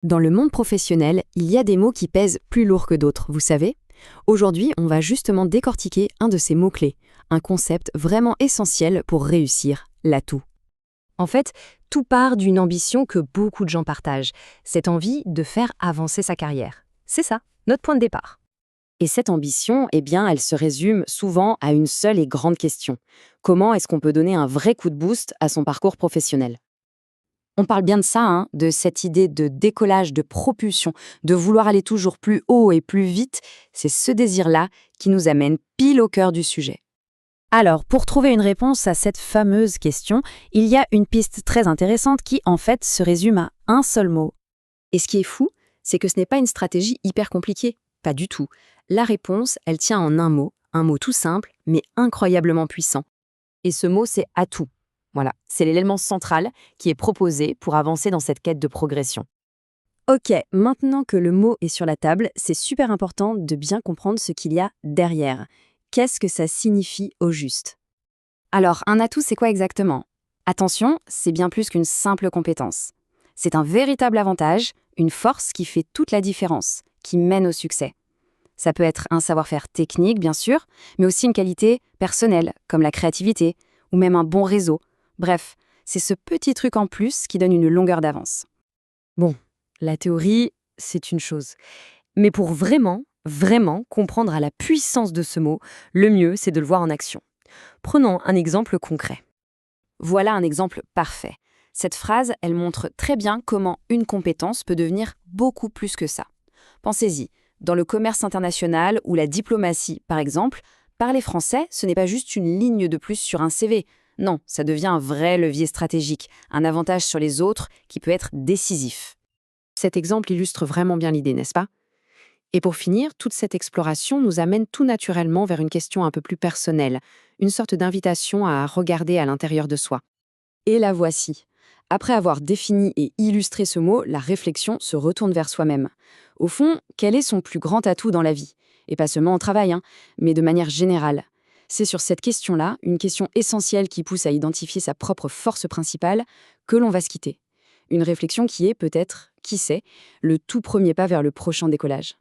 Dans le monde professionnel, il y a des mots qui pèsent plus lourd que d'autres, vous savez? Aujourd'hui, on va justement décortiquer un de ces mots-clés, un concept vraiment essentiel pour réussir, l'atout. En fait, tout part d'une ambition que beaucoup de gens partagent, cette envie de faire avancer sa carrière. C'est ça, notre point de départ. Et cette ambition, eh bien, elle se résume souvent à une seule et grande question. Comment est-ce qu'on peut donner un vrai coup de boost à son parcours professionnel? On parle bien de ça, hein, de cette idée de décollage, de propulsion, de vouloir aller toujours plus haut et plus vite. C'est ce désir-là qui nous amène pile au cœur du sujet. Alors, pour trouver une réponse à cette fameuse question, il y a une piste très intéressante qui, en fait, se résume à un seul mot. Et ce qui est fou, c'est que ce n'est pas une stratégie hyper compliquée. Pas du tout. La réponse, elle tient en un mot tout simple, mais incroyablement puissant. Et ce mot, c'est atout. Voilà, c'est l'élément central qui est proposé pour avancer dans cette quête de progression. Ok, maintenant que le mot est sur la table, c'est super important de bien comprendre ce qu'il y a derrière. Qu'est-ce que ça signifie au juste? Alors, un atout, c'est quoi exactement? Attention, c'est bien plus qu'une simple compétence. C'est un véritable avantage, une force qui fait toute la différence, qui mène au succès. Ça peut être un savoir-faire technique, bien sûr, mais aussi une qualité personnelle, comme la créativité, ou même un bon réseau. Bref, c'est ce petit truc en plus qui donne une longueur d'avance. Bon, la théorie, c'est une chose. Mais pour vraiment, vraiment comprendre à la puissance de ce mot, le mieux, c'est de le voir en action. Prenons un exemple concret. Voilà un exemple parfait. Cette phrase, elle montre très bien comment une compétence peut devenir beaucoup plus que ça. Pensez-y, dans le commerce international ou la diplomatie, par exemple, parler français, ce n'est pas juste une ligne de plus sur un CV. Non, ça devient un vrai levier stratégique, un avantage sur les autres qui peut être décisif. Cet exemple illustre vraiment bien l'idée, n'est-ce pas? Et pour finir, toute cette exploration nous amène tout naturellement vers une question un peu plus personnelle, une sorte d'invitation à regarder à l'intérieur de soi. Et la voici. Après avoir défini et illustré ce mot, la réflexion se retourne vers soi-même. Au fond, quel est son plus grand atout dans la vie? Et pas seulement au travail, hein, mais de manière générale. C'est sur cette question-là, une question essentielle qui pousse à identifier sa propre force principale, que l'on va se quitter. Une réflexion qui est peut-être, qui sait, le tout premier pas vers le prochain décollage.